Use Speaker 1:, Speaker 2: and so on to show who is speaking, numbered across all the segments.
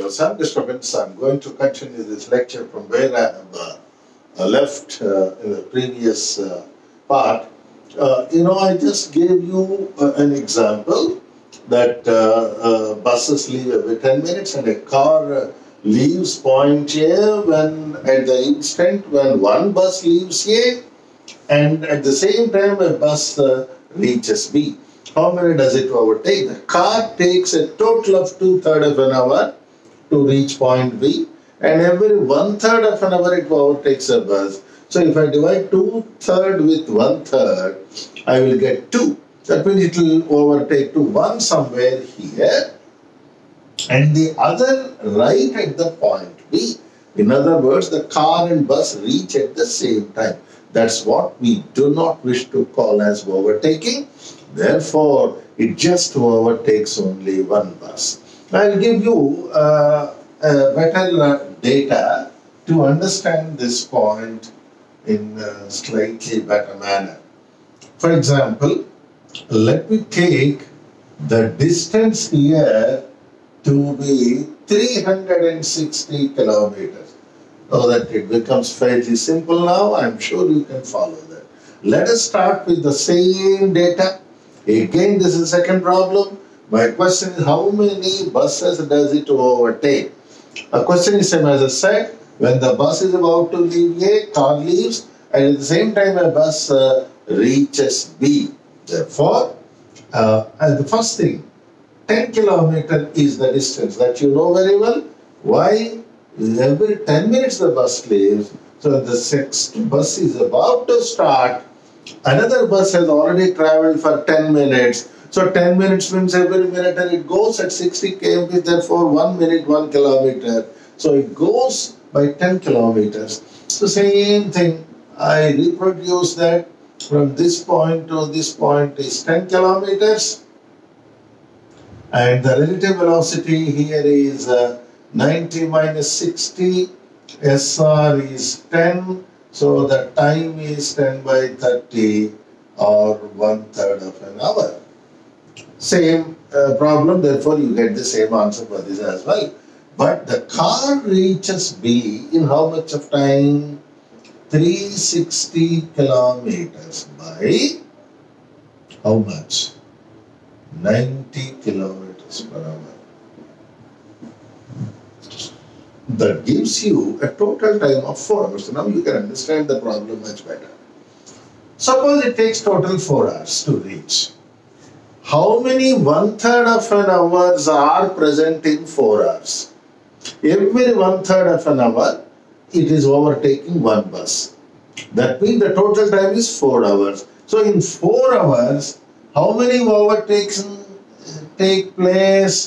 Speaker 1: was some disturbance. I'm going to continue this lecture from where I have left in the previous part. I just gave you an example that buses leave every 10 minutes and a car leaves point A when at the instant when one bus leaves A, and at the same time a bus reaches B. How many does it overtake? The car takes a total of 2/3 of an hour to reach point B, and every 1/3 of an hour it overtakes a bus. So if I divide 2/3 with 1/3, I will get 2. That means it will overtake to one somewhere here and the other right at the point B. In other words, the car and bus reach at the same time. That's what we do not wish to call as overtaking. Therefore, it just overtakes only one bus. I'll give you better data to understand this point in a slightly better manner. For example, let me take the distance here to be 360 kilometers. So that it becomes fairly simple now. I'm sure you can follow that. Let us start with the same data. Again, this is the second problem. My question is, how many buses does it overtake? A question is same as I said. When the bus is about to leave A, car leaves, and at the same time a bus reaches B. Therefore, the first thing, 10 kilometers is the distance that you know very well. Why? Every 10 minutes the bus leaves. So the next bus is about to start. Another bus has already traveled for 10 minutes. So 10 minutes means every minute and it goes at 60 km, therefore 1 minute, 1 kilometer. So it goes by 10 kilometers. So same thing, I reproduce that from this point to this point is 10 kilometers. And the relative velocity here is 90 minus 60. SR is 10. So the time is 10 by 30 or 1/3 of an hour. Same problem, therefore you get the same answer for this as well. But the car reaches B in how much of time? 360 kilometers by how much? 90 kilometers per hour. That gives you a total time of 4 hours. So now you can understand the problem much better. Suppose it takes total 4 hours to reach. How many 1/3 of an hours are present in 4 hours? Every 1/3 of an hour, it is overtaking one bus. That means the total time is 4 hours. So in 4 hours, how many overtakes take place?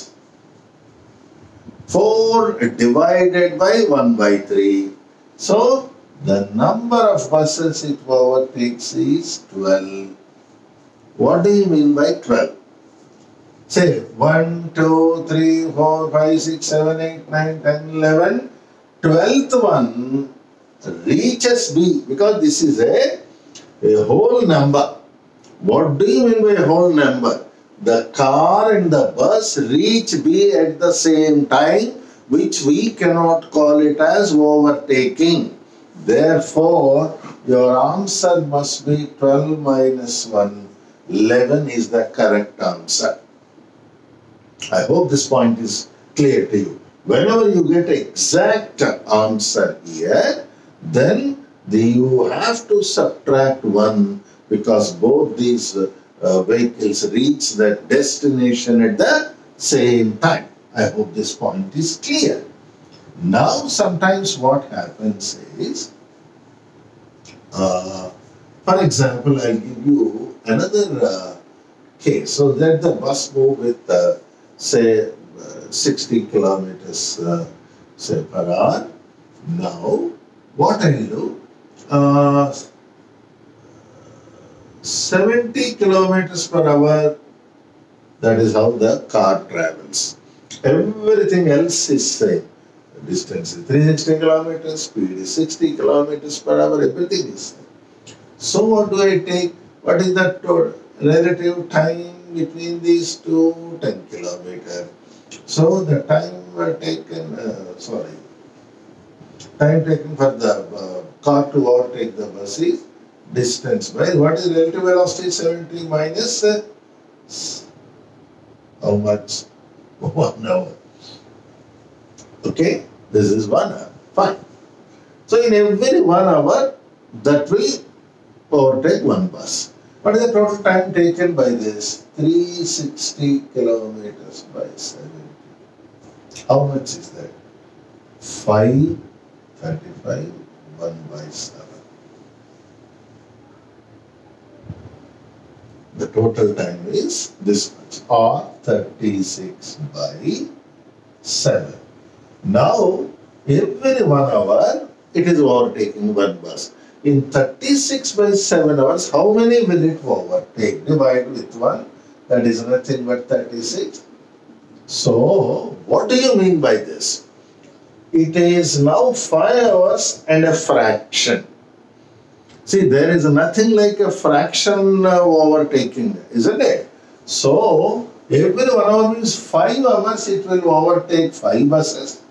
Speaker 1: 4 divided by 1/3. So the number of buses it overtakes is 12. What do you mean by 12? Say 1, 2, 3, 4, 5, 6, 7, 8, 9, 10, 11. 12th one reaches B because this is a whole number. What do you mean by a whole number? The car and the bus reach B at the same time, which we cannot call it as overtaking. Therefore, your answer must be 12 minus 1. 11 is the correct answer. I hope this point is clear to you. Whenever you get exact answer here, then you have to subtract 1 because both these vehicles reach the destination at the same time. I hope this point is clear. Now, sometimes what happens is, for example, I'll give you another case. So let the bus move with, say, 60 kilometers say per hour. Now, what I'll do, 70 kilometers per hour, that is how the car travels. Everything else is same. The distance is 360 kilometers, speed is 60 kilometers per hour, everything is same. So what do I take? What is the relative time between these two? 10 kilometers. So the time taken, time taken for the car to overtake the bus is distance by, what is relative velocity? 70 minus how much? 1 hour. Okay, this is 1 hour. Fine. So in every 1 hour, that will overtake one bus. What is the total time taken by this? 360 kilometers by 70. How much is that? 535, 1 by 7. The total time is this much, or 36 by 7. Now, every 1 hour, it is overtaking one bus. In 36 by 7 hours, how many will it overtake? Divide with 1, that is nothing but 36. So, what do you mean by this? It is now 5 hours and a fraction. See, there is nothing like a fraction overtaking, isn't it? So, every 1 hour means 5 hours it will overtake 5 buses.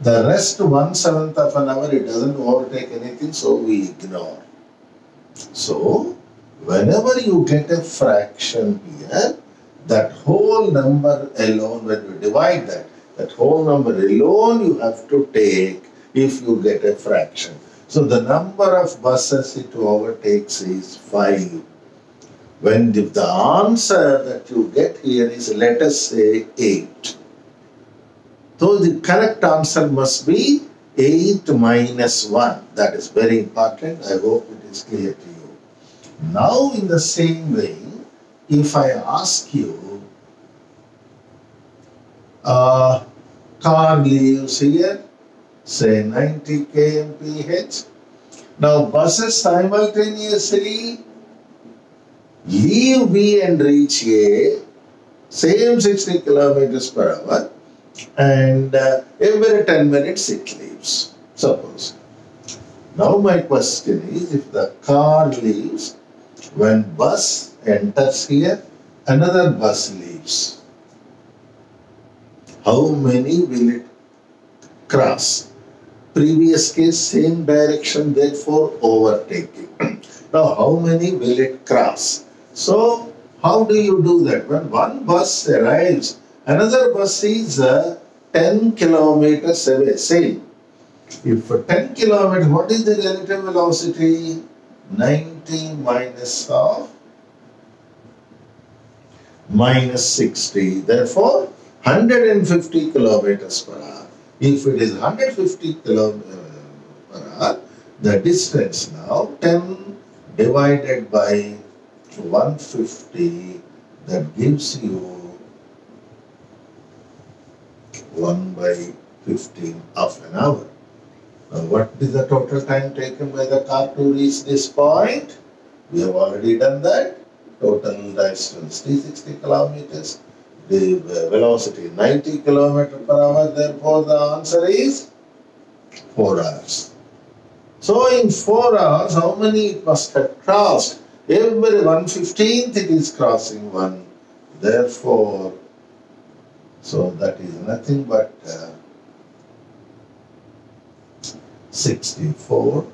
Speaker 1: The rest 1/7 of an hour it doesn't overtake anything, so we ignore. So, whenever you get a fraction here, that whole number alone, when you divide that whole number alone you have to take if you get a fraction. So the number of buses it overtakes is 5. When the answer that you get here is, let us say, 8. So the correct answer must be 8 minus 1. That is very important. I hope it is clear to you. Now in the same way, if I ask you, car leaves here, say 90 kmph. Now buses simultaneously leave B and reach A, same 60 kilometers per hour, and every 10 minutes it leaves, suppose. Now my question is, if the car leaves, when bus enters here, another bus leaves. How many will it cross? Previous case, same direction, therefore overtaking. Now, how many will it cross? So, how do you do that? When one bus arrives, another bus is 10 kilometers away. Same. If 10 kilometers, what is the relative velocity? 90 minus of minus 60. Therefore, 150 kilometers per hour. If it is 150 kilometers per hour, the distance now 10 divided by 150, that gives you 1 by 15 of an hour. Now what is the total time taken by the car to reach this point? We have already done that. Total distance 360 kilometers. The velocity 90 kilometers per hour. Therefore the answer is 4 hours. So in 4 hours, how many it must have crossed? Every 1/15th it is crossing one. Therefore, so that is nothing but 64.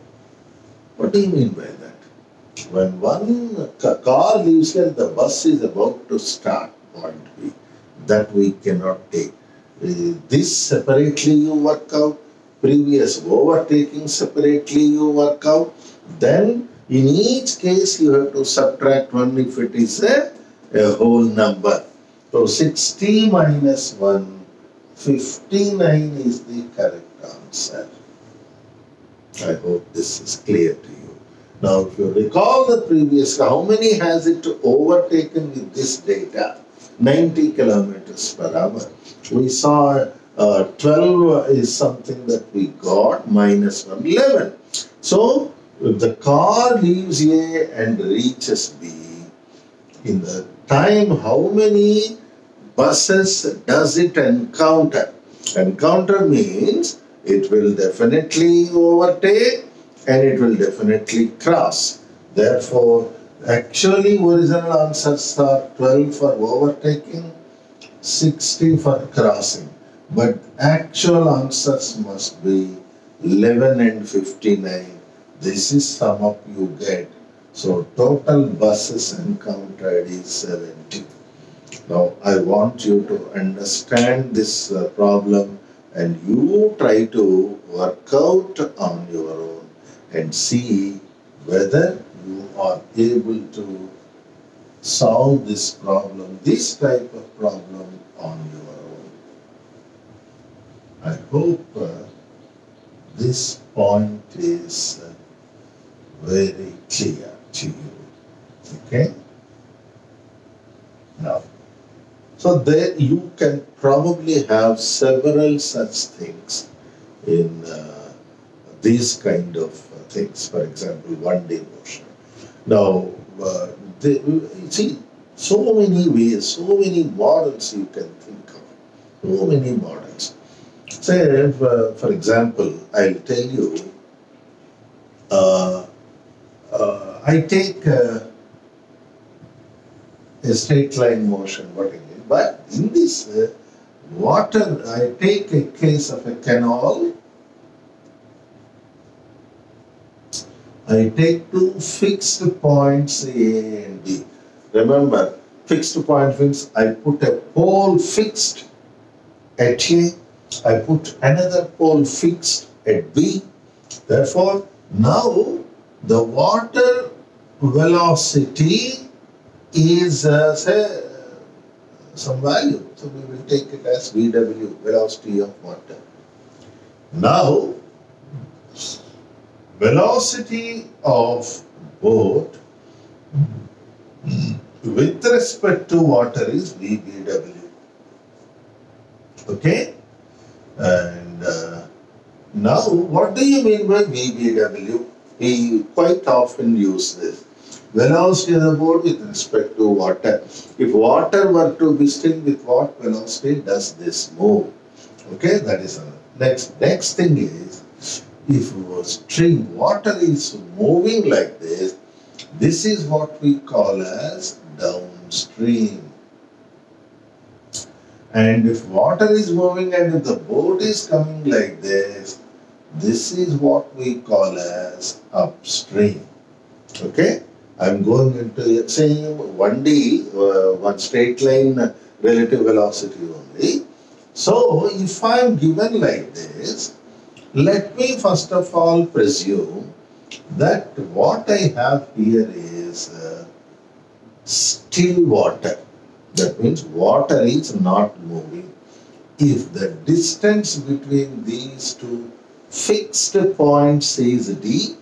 Speaker 1: What do you mean by that? When one car leaves here, the bus is about to start, point B. That we cannot take. This separately you work out, previous overtaking separately you work out. Then in each case you have to subtract 1 if it is a whole number. So 60 minus 1, 59 is the correct answer. I hope this is clear to you. Now if you recall the previous, how many has it overtaken with this data? 90 kilometers per hour. We saw 12 is something that we got, minus 1, 11. So if the car leaves A and reaches B, in the time how many buses does it encounter? Encounter means it will definitely overtake and it will definitely cross. Therefore, actually original answers are 12 for overtaking, 60 for crossing. but actual answers must be 11 and 59. This is sum up you get. So total buses encountered is 70. Now I want you to understand this problem, and you try to work out on your own and see whether you are able to solve this problem, this type of problem on your own. I hope this point is very clear to you. Okay? Now, so there you can probably have several such things in these kind of things. For example, one-day motion. Now, see, so many ways, so many models you can think of. So many models. Say, for example, I'll tell you, I take a straight line motion, what again? But in this water, I take a case of a canal. I take two fixed points A and B. Remember, fixed point means I put a pole fixed at A, I put another pole fixed at B. Therefore, now the water velocity is say some value. So we will take it as VW, velocity of water. Now, velocity of boat with respect to water is VBW. Okay? And now, what do you mean by VBW? We quite often use this. Velocity of the boat with respect to water. If water were to be still, with what velocity does this move? Okay, that is another. Next thing is, if a stream water is moving like this is what we call as downstream. And if water is moving and if the boat is coming like this is what we call as upstream. Okay? I'm going into saying 1D, one straight line relative velocity only. So, if I am given like this, let me first of all presume that what I have here is still water. That means water is not moving. If the distance between these two fixed points is D,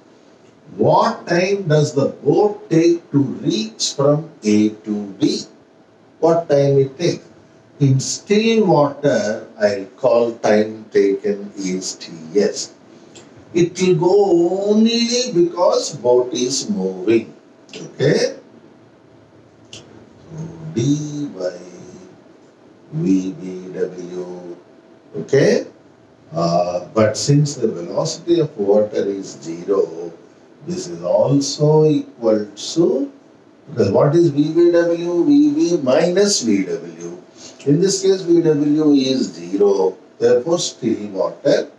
Speaker 1: what time does the boat take to reach from A to B? What time it takes? In still water, I'll call time taken is Ts. It will go only because boat is moving. Okay? So D by VBW. Okay? But since the velocity of water is 0, this is also equal to, because what is VBW? VB minus VW. In this case, VW is 0. Therefore, still water.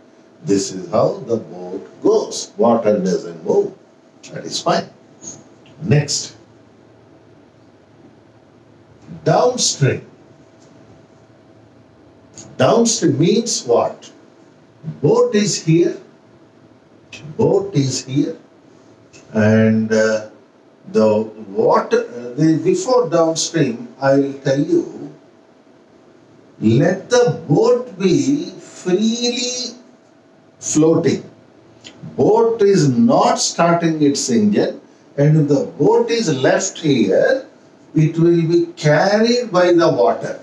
Speaker 1: This is how the boat goes. Water doesn't move. That is fine. Next. Downstream. Downstream means what? Boat is here. Boat is here. And the water, before downstream, I will tell you, let the boat be freely floating. Boat is not starting its engine, and if the boat is left here, it will be carried by the water.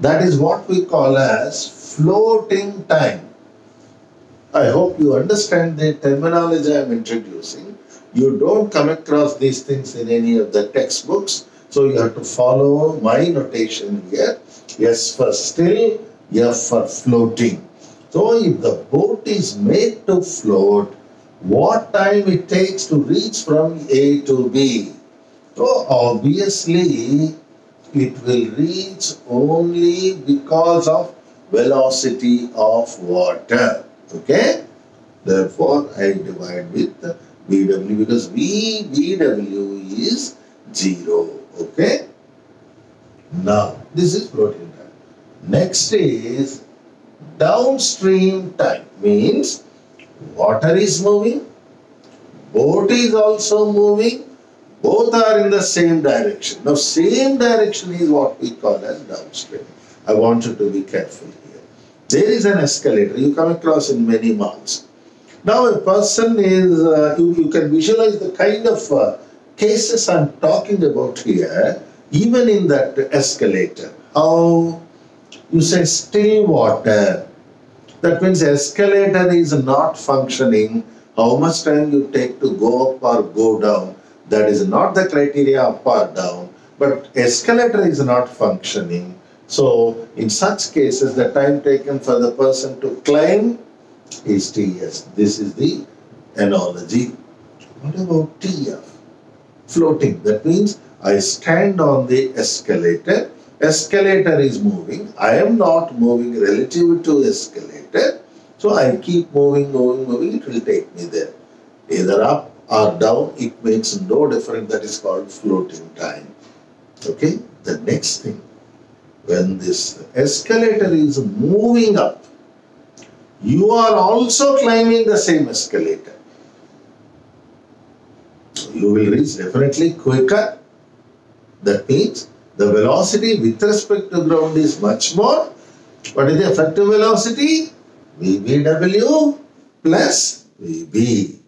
Speaker 1: That is what we call as floating time. I hope you understand the terminology I am introducing. You don't come across these things in any of the textbooks, so you have to follow my notation here. S for still, F for floating. So if the boat is made to float, what time it takes to reach from A to B? So obviously it will reach only because of velocity of water. Okay? Therefore, I divide with VW because VW is 0. Okay? Now, this is floating time. Next is downstream time. Means water is moving, boat is also moving, both are in the same direction. Now, same direction is what we call as downstream. I want you to be careful here. There is an escalator you come across in many malls. Now, a person is, you can visualize the kind of cases I'm talking about here, even in that escalator. How you say still water. That means escalator is not functioning. How much time you take to go up or go down, that is not the criteria up or down. But escalator is not functioning. So in such cases, the time taken for the person to climb is TS. This is the analogy. What about TF? Floating. That means I stand on the escalator. Escalator is moving. I am not moving relative to escalator. So I keep moving. It will take me there. Either up or down. It makes no difference. That is called floating time. Okay. The next thing. When this escalator is moving up, you are also climbing the same escalator. You will reach definitely quicker. That means the velocity with respect to ground is much more. What is the effective velocity? VBW plus VB.